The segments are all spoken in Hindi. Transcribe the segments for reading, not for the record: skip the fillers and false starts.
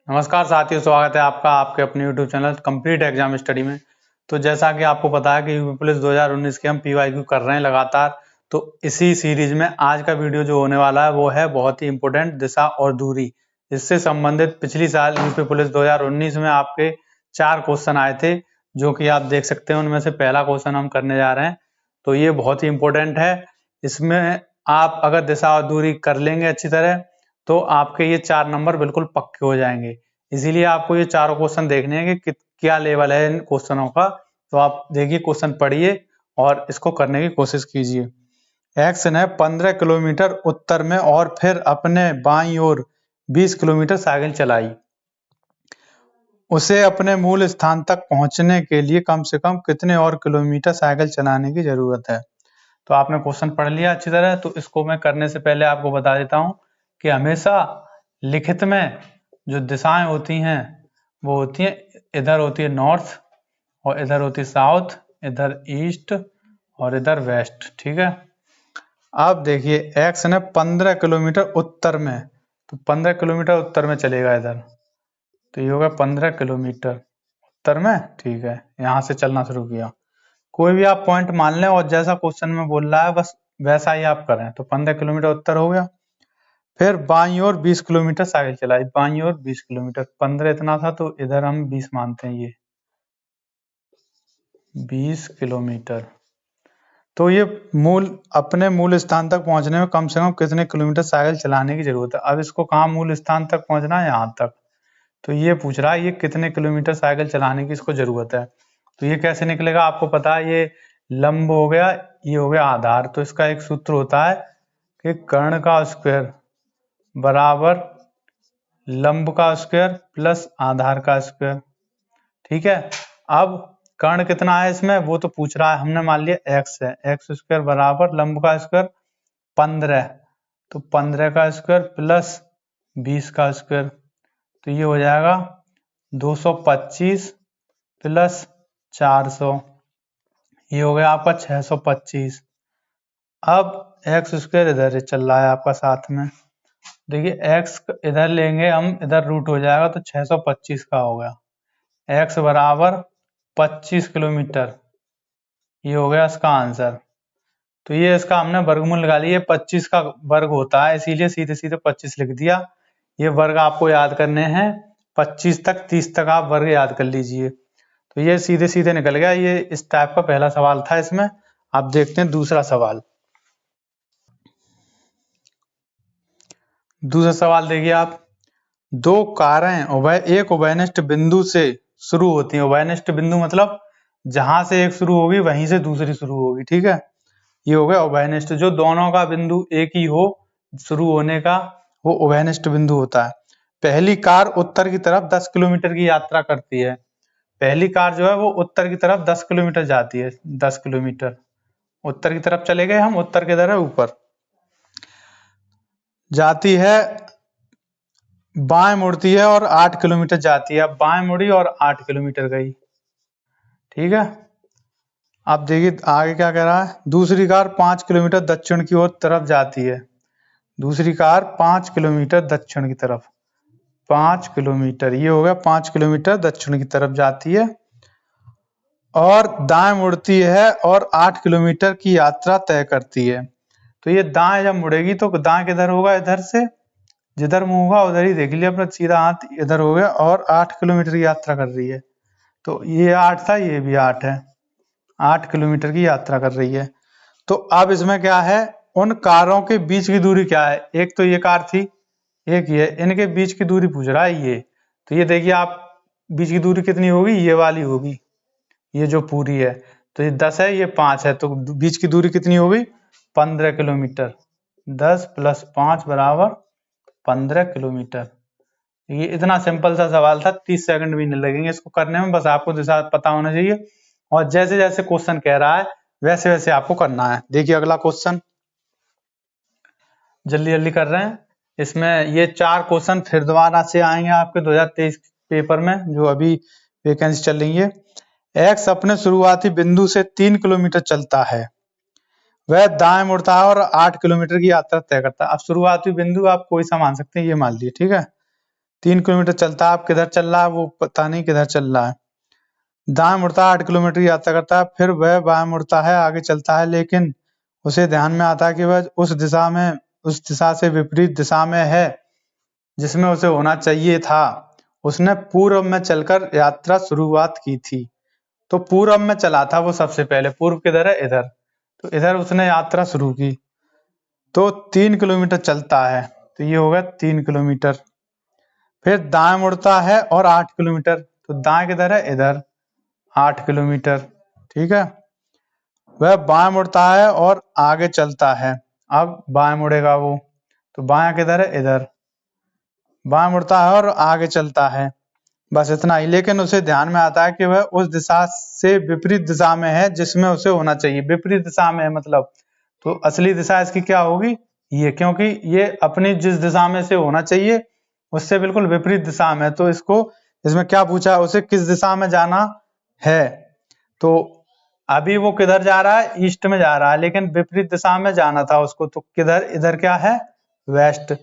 नमस्कार साथियों, स्वागत है आपका आपके अपने YouTube channel complete exam study में। तो जैसा कि आपको पता है कि यूपी पुलिस 2019 के हम PYQ कर रहे हैं लगातार। तो इसी सीरीज में आज का वीडियो जो होने वाला है वो है बहुत ही इंपॉर्टेंट, दिशा और दूरी। इससे संबंधित पिछली साल यूपी पुलिस 2019 में आपके 4 क्वेश्चन आए थे, जो कि आप देख सकते हैं। उनमें से पहला क्वेश्चन हम करने जा रहे हैं, तो ये बहुत ही इंपॉर्टेंट है। इसमें आप अगर दिशा और दूरी कर लेंगे अच्छी तरह तो आपके ये 4 नंबर बिल्कुल पक्के हो जाएंगे। इसीलिए आपको ये चारों क्वेश्चन देखने हैं कि क्या लेवल है इन क्वेश्चनों का। तो आप देखिए, क्वेश्चन पढ़िए और इसको करने की कोशिश कीजिए। एक्स ने 15 किलोमीटर उत्तर में और फिर अपने बाईं ओर 20 किलोमीटर साइकिल चलाई। उसे अपने मूल स्थान तक पहुंचने के लिए कम से कम कितने और किलोमीटर साइकिल चलाने की जरूरत है। तो आपने क्वेश्चन पढ़ लिया अच्छी तरह। तो इसको मैं करने से पहले आपको बता देता हूं कि हमेशा लिखित में जो दिशाएं होती हैं वो होती हैं, इधर होती है नॉर्थ और इधर होती है साउथ, इधर ईस्ट और इधर वेस्ट। ठीक है। अब देखिए, एक्स ने 15 किलोमीटर उत्तर में, तो 15 किलोमीटर उत्तर में चलेगा इधर, तो ये होगा 15 किलोमीटर उत्तर में। ठीक है, यहां से चलना शुरू किया। कोई भी आप पॉइंट मान लें और जैसा क्वेश्चन में बोल रहा है बस वैसा ही आप करें। तो 15 किलोमीटर उत्तर हो गया। फिर बाईं ओर 20 किलोमीटर साइकिल चलाई। बाईं ओर 20 किलोमीटर, 15 इतना था तो इधर हम 20 मानते हैं, ये 20 किलोमीटर। तो ये अपने मूल स्थान तक पहुंचने में कम से कम कितने किलोमीटर साइकिल चलाने की जरूरत है। अब इसको कहाँ मूल स्थान तक पहुंचना है, यहाँ तक। तो ये पूछ रहा है ये कितने किलोमीटर साइकिल चलाने की इसको जरूरत है। तो ये कैसे निकलेगा, आपको पता है, ये लंब हो गया, ये हो गया आधार। तो इसका एक सूत्र होता है कि कर्ण का स्क्वायर बराबर लंब का स्क्वायर प्लस आधार का स्क्वायर। ठीक है। अब कर्ण कितना है इसमें, वो तो पूछ रहा है, हमने मान लिया एक्स है। एक्स स्क्वायर बराबर लंब का स्क्वायर 15, तो 15 का स्क्वायर प्लस 20 का स्क्वायर, तो ये हो जाएगा 225 प्लस 400, ये हो गया आपका 625। अब एक्स स्क्वायर इधर चल रहा है आपका साथ में। देखिए, एक्स इधर लेंगे हम, इधर रूट हो जाएगा तो 625 का हो गया। एक्स बराबर 25 किलोमीटर, ये हो गया इसका आंसर। तो ये इसका हमने वर्गमूल निकाली है, 25 का वर्ग होता है, इसीलिए सीधे सीधे 25 लिख दिया। ये वर्ग आपको याद करने हैं, 25 तक 30 तक आप वर्ग याद कर लीजिए। तो ये सीधे सीधे निकल गया। ये इस टाइप का पहला सवाल था इसमें। आप देखते हैं दूसरा सवाल। दूसरा सवाल देखिए आप, दो कारें एक उभयनिष्ठ बिंदु से शुरू होती हैं। उभयनिष्ठ बिंदु मतलब जहां से एक शुरू होगी वहीं से दूसरी शुरू होगी। ठीक है, ये हो गया उभयनिष्ठ। जो दोनों का बिंदु एक ही हो शुरू होने का, वो उभयनिष्ठ बिंदु होता है। पहली कार उत्तर की तरफ 10 किलोमीटर की यात्रा करती है। पहली कार जो है वो उत्तर की तरफ 10 किलोमीटर जाती है। 10 किलोमीटर उत्तर की तरफ चले गए हम, उत्तर की तरफ ऊपर जाती है, बाएं मुड़ती है और 8 किलोमीटर जाती है। अब बाएं मुड़ी और 8 किलोमीटर गई। ठीक है। अब देखिए आगे क्या कह रहा है, दूसरी कार 5 किलोमीटर दक्षिण की ओर तरफ जाती है। दूसरी कार 5 किलोमीटर दक्षिण की तरफ, 5 किलोमीटर, ये हो गया 5 किलोमीटर दक्षिण की तरफ जाती है और दाएं मुड़ती है और 8 किलोमीटर की यात्रा तय करती है। तो ये दाएं जब मुड़ेगी तो दाएं किधर होगा, इधर से, जिधर मुंह होगा उधर ही देख लिया अपना, सीधा हाथ इधर हो गया और 8 किलोमीटर की यात्रा कर रही है। तो ये 8 था, ये भी 8 है, 8 किलोमीटर की यात्रा कर रही है। तो अब इसमें क्या है, उन कारों के बीच की दूरी क्या है। एक तो ये कार थी, एक ये, इनके बीच की दूरी पूछ रहा है ये। तो ये देखिए आप, बीच की दूरी कितनी होगी, ये वाली होगी, ये जो पूरी है। तो ये 10 है, ये 5 है, तो बीच की दूरी कितनी होगी, 15 किलोमीटर। 10 प्लस 5 बराबर 15 किलोमीटर। ये इतना सिंपल सा सवाल था, 30 सेकंड भी नहीं लगेंगे इसको करने में। बस आपको दिशा पता होना चाहिए और जैसे जैसे क्वेश्चन कह रहा है वैसे वैसे आपको करना है। देखिए अगला क्वेश्चन, जल्दी जल्दी कर रहे हैं। इसमें ये 4 क्वेश्चन फिर दोबारा से आएंगे आपके 2023 पेपर में, जो अभी वैकेंसी चल रही है। एक्स अपने शुरुआती बिंदु से 3 किलोमीटर चलता है, वह दाएं मुड़ता है और 8 किलोमीटर की यात्रा तय करता है। अब शुरुआती बिंदु आप कोई सा मान सकते हैं, ये मान लिए। ठीक है, 3 किलोमीटर चलता है, अब किधर चल रहा है वो पता नहीं किधर चल रहा है। दाएं मुड़ता है, 8 किलोमीटर की यात्रा करता है, फिर वह बाएं मुड़ता है, आगे चलता है, लेकिन उसे ध्यान में आता है कि वह उस दिशा से विपरीत दिशा में है जिसमें उसे होना चाहिए था। उसने पूर्व में चलकर यात्रा शुरुआत की थी। तो पूर्व में चला था वो सबसे पहले, पूर्व किधर है, इधर, तो इधर उसने यात्रा शुरू की। तो 3 किलोमीटर चलता है, तो ये होगा 3 किलोमीटर। फिर दाएं मुड़ता है और 8 किलोमीटर, तो दाएं किधर है, इधर, 8 किलोमीटर। ठीक है। वह बाएं मुड़ता है और आगे चलता है, अब बाएं मुड़ेगा वो, तो बायां किधर है, इधर, बाएं मुड़ता है और आगे चलता है, बस इतना ही। लेकिन उसे ध्यान में आता है कि वह उस दिशा से विपरीत दिशा में है जिसमें उसे होना चाहिए। विपरीत दिशा में है मतलब, तो असली दिशा इसकी क्या होगी, ये, क्योंकि ये अपनी जिस दिशा में से होना चाहिए उससे बिल्कुल विपरीत दिशा में है। तो इसमें क्या पूछा है, उसे किस दिशा में जाना है। तो अभी वो किधर जा रहा है, ईस्ट में जा रहा है, लेकिन विपरीत दिशा में जाना था उसको, तो किधर, इधर क्या है, वेस्ट।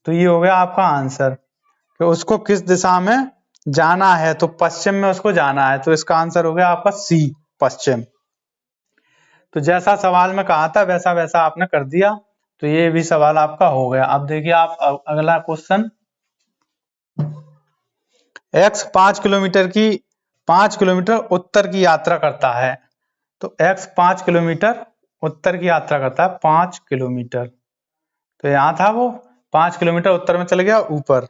तो ये हो गया आपका आंसर कि उसको किस दिशा में जाना है, तो पश्चिम में उसको जाना है, तो इसका आंसर हो गया आपका सी, पश्चिम। तो जैसा सवाल में कहा था वैसा वैसा आपने कर दिया, तो ये भी सवाल आपका हो गया। अब देखिए आप अगला क्वेश्चन। x 5 किलोमीटर उत्तर की यात्रा करता है। तो x 5 किलोमीटर उत्तर की यात्रा करता है, 5 किलोमीटर, तो यहाँ था वो 5 किलोमीटर उत्तर में चल गया ऊपर।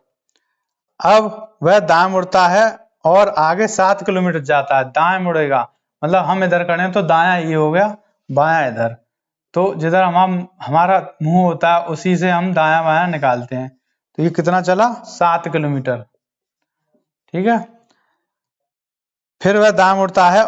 अब वह दाएं मुड़ता है और आगे 7 किलोमीटर जाता है, दाएं मुड़ेगा, मतलब हम इधर करें तो दायां ये हो गया, बायां इधर, तो जिधर हमारा मुंह होता है उसी से हम दायां बायां निकालते हैं। तो ये कितना चला, 7 किलोमीटर। ठीक है। फिर वह दाएं मुड़ता है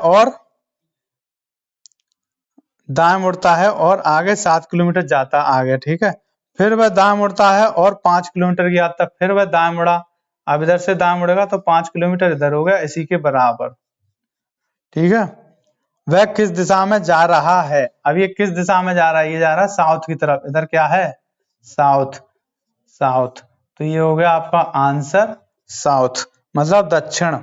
और आगे 7 किलोमीटर जाता आगे। ठीक है। फिर वह दाएं मुड़ता है और 5 किलोमीटर की यात्रा, फिर वह दाएं मुड़ा, अब इधर से दाएं मुड़ेगा तो 5 किलोमीटर इधर हो गया, इसी के बराबर। ठीक है। वह किस दिशा में जा रहा है, अब ये किस दिशा में जा रहा है, ये जा रहा है साउथ की तरफ, इधर क्या है, साउथ, साउथ, तो ये हो गया आपका आंसर साउथ, मतलब दक्षिण।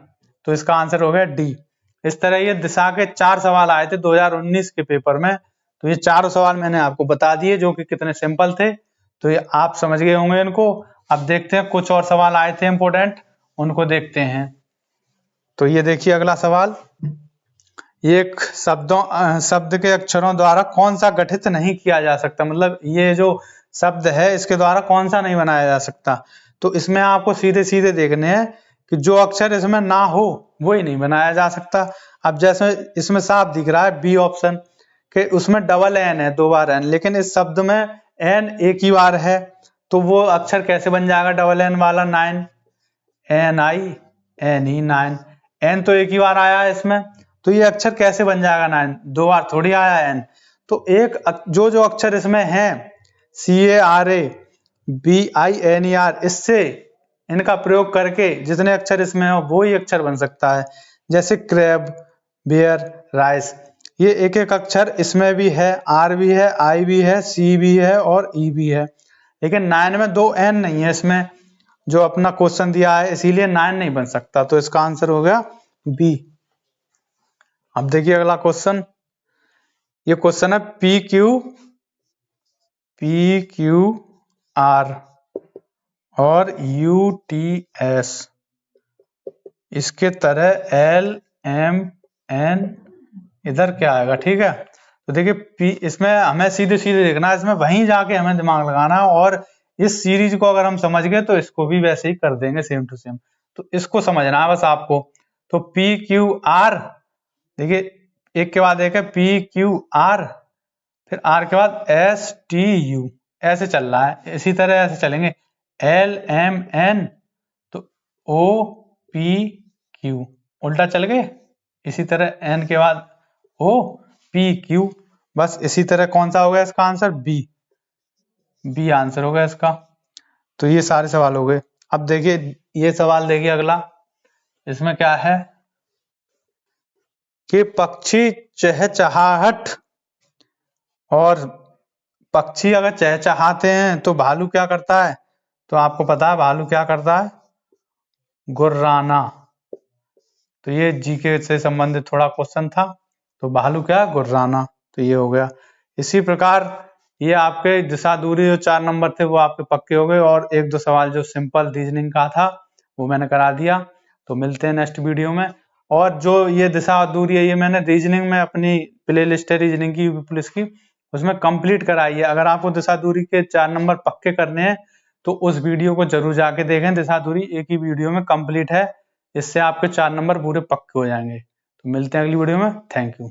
तो इसका आंसर हो गया डी। इस तरह ये दिशा के 4 सवाल आए थे 2019 के पेपर में, तो ये चारों सवाल मैंने आपको बता दिए जो कि कितने सिंपल थे, तो ये आप समझ गए होंगे इनको। अब देखते हैं कुछ और सवाल आए थे इंपोर्टेंट, उनको देखते हैं। तो ये देखिए अगला सवाल, एक शब्द के अक्षरों द्वारा कौन सा गठित नहीं किया जा सकता, मतलब ये जो शब्द है इसके द्वारा कौन सा नहीं बनाया जा सकता। तो इसमें आपको सीधे सीधे देखने हैं कि जो अक्षर इसमें ना हो वही नहीं बनाया जा सकता। अब जैसे इसमें साफ दिख रहा है बी ऑप्शन के, उसमें डबल एन है, 2 बार एन, लेकिन इस शब्द में एन एक ही बार है, तो वो अक्षर कैसे बन जाएगा डबल एन वाला, 9, NINE, 9, एन तो एक ही बार आया है इसमें, तो ये अक्षर कैसे बन जाएगा 9, 2 बार थोड़ी आया एन। तो एक जो अक्षर इसमें है CARABINER, इससे इनका प्रयोग करके जितने अक्षर इसमें हो वो ही अक्षर बन सकता है। जैसे क्रैब, बेयर, राइस, ये एक एक अक्षर इसमें भी है, आर भी है, आई भी है, सी भी है और ई भी है, लेकिन 9 में 2 एन नहीं है इसमें जो अपना क्वेश्चन दिया है, इसीलिए 9 नहीं बन सकता। तो इसका आंसर हो गया बी। अब देखिए अगला क्वेश्चन, ये क्वेश्चन है PQR और UTS, इसके तरह LMN इधर क्या आएगा। ठीक है। तो देखिए इसमें हमें सीधे सीधे देखना है, इसमें वहीं जाके हमें दिमाग लगाना है, और इस सीरीज को अगर हम समझ गए तो इसको भी वैसे ही कर देंगे सेम टू सेम। तो इसको समझना है बस आपको। तो PQR, देखिए एक के बाद एक है PQR, फिर R के बाद STU, ऐसे चल रहा है, इसी तरह ऐसे चलेंगे LMN, तो OPQ, उल्टा चल गए, इसी तरह N के बाद OPQ, बस इसी तरह कौन सा हो गया इसका आंसर, बी आंसर हो गया इसका। तो ये सारे सवाल हो गए। अब देखिए ये सवाल देखिए अगला, इसमें क्या है कि पक्षी चहचहाहट, और पक्षी अगर चहचहाते हैं तो भालू क्या करता है, तो आपको पता है भालू क्या करता है, गुर्राना। तो ये जीके से संबंधित थोड़ा क्वेश्चन था। तो भालू क्या? गुर्राना। तो ये हो गया। इसी प्रकार ये आपके दिशा दूरी जो 4 नंबर थे वो आपके पक्के हो गए, और 1-2 सवाल जो सिंपल रीजनिंग का था वो मैंने करा दिया। तो मिलते हैं नेक्स्ट वीडियो में। और जो ये दिशा दूरी है ये मैंने रीजनिंग में अपनी प्ले लिस्ट है रीजनिंग की, पुलिस की, उसमें कंप्लीट कराई है। अगर आपको दिशा दूरी के 4 नंबर पक्के करने हैं तो उस वीडियो को जरूर जाके देखें। दिशा दूरी एक ही वीडियो में कंप्लीट है, इससे आपके 4 नंबर पूरे पक्के हो जाएंगे। तो मिलते हैं अगली वीडियो में। Thank you.